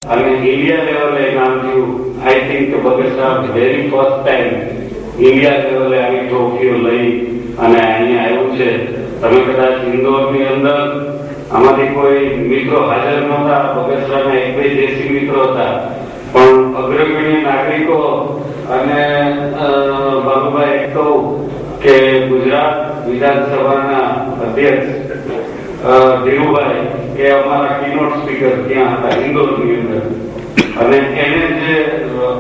અને ઇન્ડિયા લેવલે નામ થયું. આઈ થિંક કે Bagasara very first time India લેવલે આવી ટ્રોફીઓ લઈ અને અહીંયા આવ્યું છે. તમે કદાચ ઇન્દોરની અંદર આમાંથી કોઈ મિત્રો હાજર નહોતા. બગસરાના એક બે દેશી મિત્રો હતા, પણ અગ્રગણ્ય નાગરિકો અને બાબુભાઈ કહું કે ગુજરાત વિધાનસભાના અધ્યક્ષ ધીરુભાઈ એ અમારા કીનોટ સ્પીકર ત્યાં હતા ઇન્દોરની અંદર, અને એને જે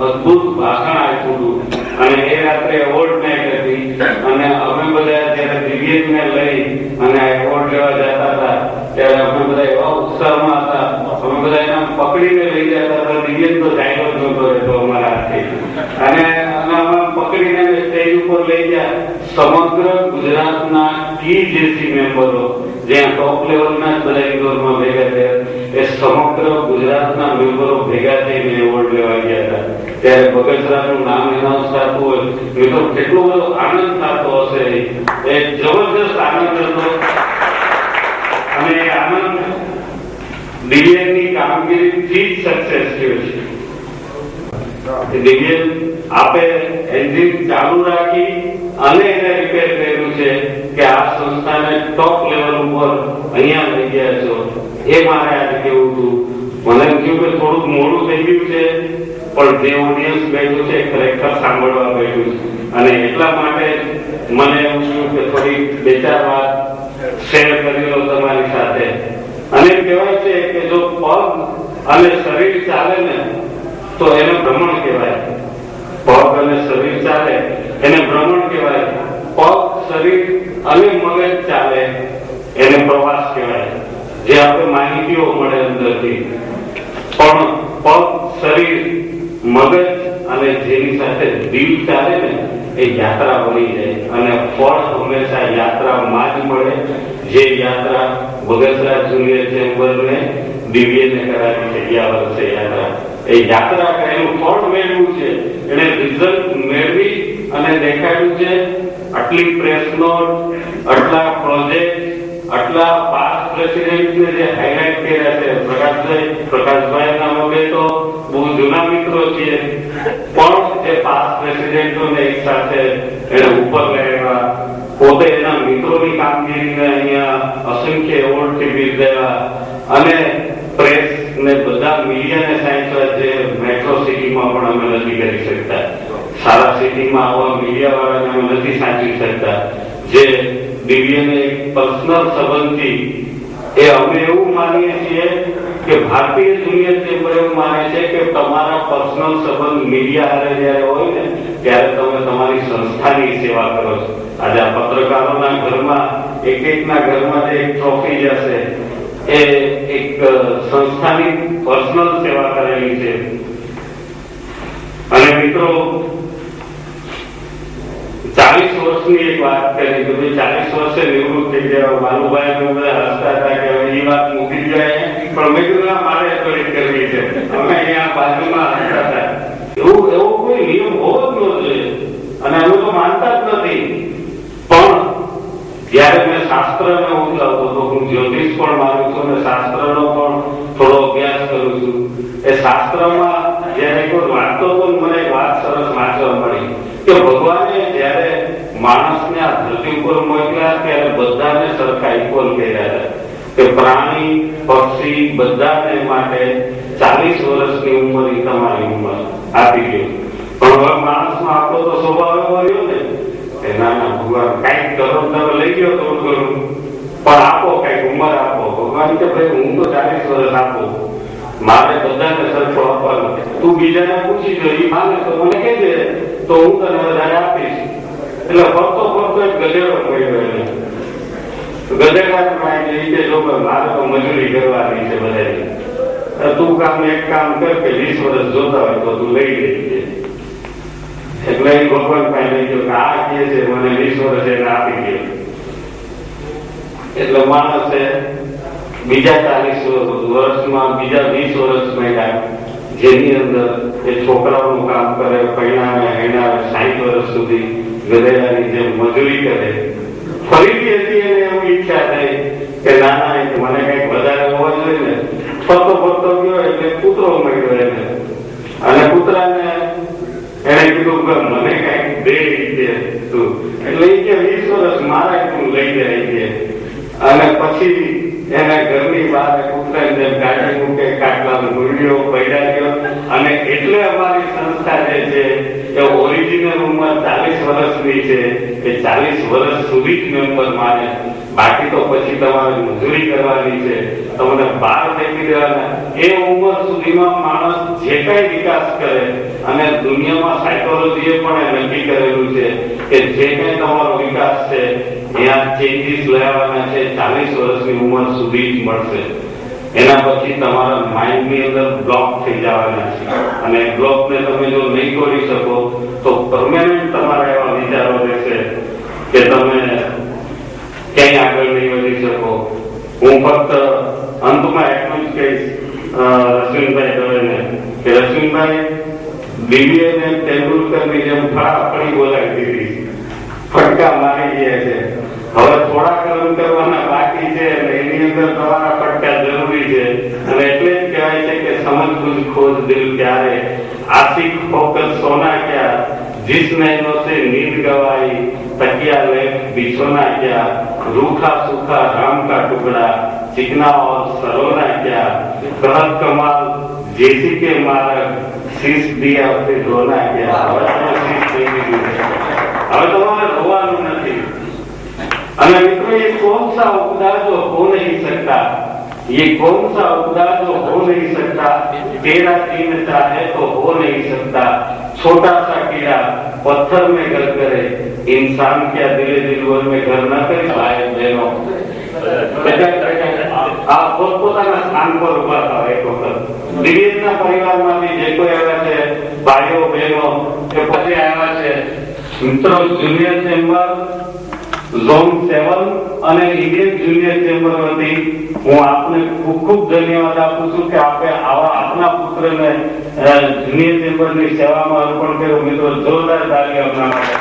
અદભુત ભાષણ આપ્યું અને એ રાત્રે એવોર્ડ નાઇટ હતી. અને અમે બધા જયારે દિવ્યેશને લઈ અને એવોર્ડ લેવા જતા હતા ત્યારે અમે બધા એવા ઉત્સાહમાં હતા, અમે બધા એને પકડીને લઈ જતા હતા. દિવ્યેશ તો જાયલો જ નહોતો રહેતો અમારા હાથથી, અને અમે પકડીને સ્ટેજ ઉપર લઈ ગયા. સમગ્ર ગુજરાતના કી જેસી મેમ્બરો જ્યાં ટોપ લેવલના જ બધા ઇન્દોરમાં ભેગા થયા, એ સમગ્ર ગુજરાતના મેમ્બરો ભેગા થઈને એવોર્ડ લેવા ગયા હતા. ત્યારે બગસરાનું નામ એનાઉન્સ થતું હોય મિત્રો કેટલો બધો આનંદ થતો હશે. એ જબરજસ્ત આનંદ હતો, અને એ આનંદ દિવ્યેશની કામગીરીથી જ સક્સેસ થયો છે. દિવ્યેશ આપે એન્જિન ચાલુ રાખી અને એને રિપેર કર્યું છે કે આ સંસ્થાને ટોપ લેવલ ઉપર અહીંયા લઈ ગયા છો. એ મારે આજે કેવું હતું. મને એમ થયું કે થોડુંક મોડું થઈ ગયું છે, પણ જે ઓડિયન્સ બેઠું છે ખરેખર સાંભળવા બેઠું છે, અને એટલા માટે મને એવું થયું કે થોડી બે ચાર વાત શેર કરી લો તમારી સાથે. અને કહેવાય છે કે જો પગ અને શરીર ચાલે ને તો એને ભ્રમણ કહેવાય. પગ અને શરીર ચાલે એને ભ્રમણ કહેવાય. પગ શરીર અને મગજ ચાલે એને પ્રવાસ કહેવાય, જે આપણે માહિતીઓ મળે અંદરથી. પણ પગ શરીર મગજ અને જેની સાથે દિલ ચાલે ને એ યાત્રા બની જાય, અને ફળ હંમેશા યાત્રામાં જ મળે. જે યાત્રા બગસરા જુનિયર ચેમ્બરને દિવ્યેશને કરાવી છે ગયા વર્ષે યાત્રા, એ યાત્રા કરેલું ફળ મેળવ્યું છે. એને રિઝલ્ટ મેળવી અને દેખાડ્યું છે. આટલી પ્રેસ નોટ, આટલા પ્રોજેક્ટ, આટલા પાસ્ટ પ્રેસિડેન્ટને જે હાઇલાઇટ કર્યા છે. પ્રકાશભાઈ ના વગેરે તો બહુ જૂના મિત્રો છીએ, પણ એ પાસ્ટ પ્રેસિડેન્ટોને એક સાથે એને ઉપર લાવ્યા. પોતે એના મિત્રોની કામગીરીને અહીંયા અસંખ્ય એવોર્ડથી બિરદાવ્યા, અને પ્રેસ ને બધા મીડિયાને સાંચવા જે મેટ્રો સિટીમાં પણ અમે નથી કરી શકતા. સારા સિટીમાં આવા મીડિયા વાળાને અમે નથી સાચવી શકતા. જે દિવ્યને એક પર્સનલ સંબંધથી એ અમે એવું માનીએ છીએ કે ભારતીય જુનિયર ચેમ્બર એવું માને છે કે તમારા પર્સનલ સંબંધ મીડિયા હારે જયારે હોય ને ત્યારે તમે તમારી સંસ્થાની સેવા કરો છો. આજે આ પત્રકારોના ઘરમાં એકના ઘરમાં જે એક ટ્રોફી જશે એ એક સંસ્થાની પર્સનલ સેવા કરેલી છે. અને મિત્રો 40 વર્ષની એક વાત કરી કે 40 વર્ષે નિવૃત્ત થઈ ગયા. બાલુભાઈ બધા હસતા હતા કે એ વાત મૂકી જાય, પણ મેં કીધું મારે થોડીક કરવી છે. અમે અહીંયા બાજુમાં હસતા હતા. એવો કોઈ નિયમ હોવો જ ન જોઈએ, અને અમે તો માનતા જ નથી. પણ જયારે મેં શાસ્ત્રને ઉજવતો હતો, હું જ્યોતિષ પણ માનું છું અને શાસ્ત્રનો પણ થોડો અભ્યાસ કરું છું. એ શાસ્ત્રમાં જયારે કોઈ વાંચતો હતો મને એક વાત સરસ વાંચવા મળી કે ભગવાને જયારે માણસને આ ધરતી ઉપર મોકલ્યા ત્યારે બધાને સરખા ઇક્વલ કર્યા હતા, કે પ્રાણી પક્ષી બધાને માટે 40 વર્ષની ઉંમર એ તમારી ઉંમર આપી ગયો. પણ હવે માણસમાં આપણો તો સ્વભાવ એવો રહ્યો ને કે નાના ભગવાન કઈક કરો તમે લઈ ગયો થોડું ઘણું, પણ આપો કઈક ઉંમર આપો. ભગવાન કે ભાઈ હું તો 40 વર્ષ આપું, મારે બધાને સરખો આપવાનું. તું બીજાને પૂછી જો, એ માને તો મને કહેજે તો હું તને વધારે આપીશ. એટલે ફરતો એક ગધેડો મળ્યો એને. ગધેડા મારે તો મજૂરી કરવાની છે બધાની, તું એક કામ કર કે 20 વર્ષ જોતા હોય તો તું લઈ લેજે. એટલે એ ભગવાન પાસે લઈ ગયો કે આ કે છે મને 20 વર્ષ એને આપી ગયો. એટલે માણસે બીજા 40 વર્ષમાં બીજા 20 વર્ષ મળ્યા, જેની અંદર એ છોકરાઓનું કામ કરે, પૈણાને હેણાને 60 વર્ષ સુધી ગધેડાની જેમ મજૂરી કરે. ફરીથી હતી એને એવી ઈચ્છા થઈ કે ના મને કઈક વધારે હોવા જોઈએ ને, ફરતો ફરતો ગયો એટલે કૂતરો મળ્યો એને, અને કૂતરાને એને કીધું કે મને કઈક દે છે તું, એટલે એ કે 20 વર્ષ મારા તું લઈ જાય છે. અને પછી એને ઘરની બહાર કૂતરાને ગાડી મૂકે, કાટલાનો ગુડિયો પડ્યા ગયો. અને એટલે અમારી સંસ્થા જે છે એ ઓરિજિનલ ઉંમર 40 વર્ષની છે, એ 40 વર્ષ સુધી જ મેમ્બર માને. બાકી તો પછી તમારે મજૂરી કરવાની છે, તમને બહાર ફેંકી દેવાના. એ ઉંમર સુધીમાં માણસ જે કઈ વિકાસ કરે, અને દુનિયામાં સાયકોલોજીએ પણ નક્કી કરેલું છે કે જે કઈ તમારો વિકાસ છે ત્યાં ચેન્જીસ લાવવાના છે 40 વર્ષની ઉંમર સુધી જ મળશે. એના પછી તમારા માઇન્ડની અંદર બ્લોક થઈ જવાના છે, અને બ્લોકને તમે જો નહીં તોડી શકો તો પરમેનન્ટ તમારા એવા વિચારો રહેશે કે તમે ક્યાંય આગળ નહીં વધી શકો. હું ફક્ત અંતમાં એટલું જ કહીશ રશ્મિનભાઈ દવેને કે રશ્મિનભાઈ દિવ્યને તેંડુલકરની જેમ ફટાફડી બોલાવી દીધી, ફટકા મારી ગયા છે. હવે થોડા રન કરવાના બાકી છે, એની અંદર તમારા ફટકા જરૂરી છે. અને એટલે જ કહેવાય છે કે સમજ બુझ ખોજ દિલ ક્યારે, આશિક હોકર સોના ક્યાં, जिस नैनों से नींद गवाई तकिया ले बिछोना क्या, रूखा सूखा राम का टुकड़ा चिकना और सरोना क्या, कहत कमाल जैसी के मारक शीश दिया फिर रोना क्या. હવે તમારે રોવાનું નથી. અને મિત્રો ये कौन सा उपदा जो हो नहीं सकता, ये कौन सा उपदा जो हो नहीं सकता, तेरा दिन चाहे तो हो नहीं सकता, छोटा सा कीड़ा पत्थर में घर करे, इंसान क्या दिले दिलवर में घर न करे. भाई बहनो આ પોતપોતાના સ્થાન પર ઉભા થાવ. એક વખત દિવ્યના પરિવારમાંથી જે કોઈ આવ્યા છે, ભાઈઓ બહેનો કે પછી આવ્યા છે મિત્રો, જુનિયર ચેમ્બર ઝોન 7 અને ઇન્ડિયન જુનિયર ચેમ્બર વતી હું આપને ખૂબ ખૂબ ધન્યવાદ આપું છું કે આપણે આવા આપના પુત્રને જુનિયર ચેમ્બરની સેવામાં અર્પણ કર્યું. મિત્રો જોરદાર તાળી આપના માટે,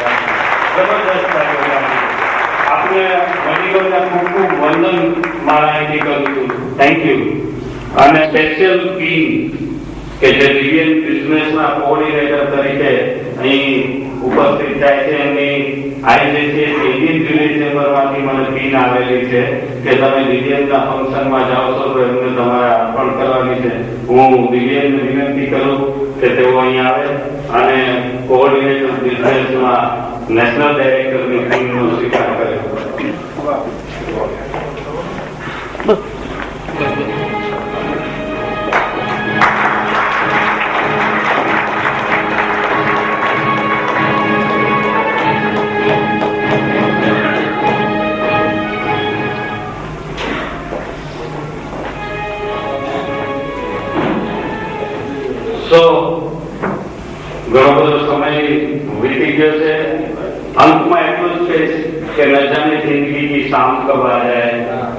જબરદસ્ત તાળી આપી. આપને વડીલોને ખૂબ ખૂબ વંદન મારા અહીંથી કરું છું. Thank you. અને સ્પેશિયલ પીન કે જે દિવ્યન બિઝનેસના કોઓર્ડિનેટર તરીકે અહીં ઉપસ્થિત થાય છે, એમની આજે છે ઇન્ડિયન જુનિયર ચેમ્બરમાંથી મને પીન આવેલી છે કે તમે દિવ્યાંગના ફંક્શનમાં જાઓ છો તો એમને તમારે અર્પણ કરવાની છે. હું દિવ્યાંગને વિનંતી કરું કે તેઓ અહીં આવે અને કોઓર્ડિનેટર બિઝનેસમાં નેશનલ ડાયરેક્ટરની પીનનો સ્વીકાર કરે. ઘણો બધો સમય વીતી ગયો છે. અંતમાં એટલું જ કહીશ કે ન જાने जिंदगी की शाम कब आ जाए,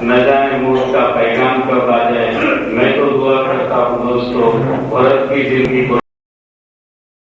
न जाने मौत का पैगाम कब आ जाए. मैं तो दुआ करता हूँ दोस्तों, भारत की जिंदगी को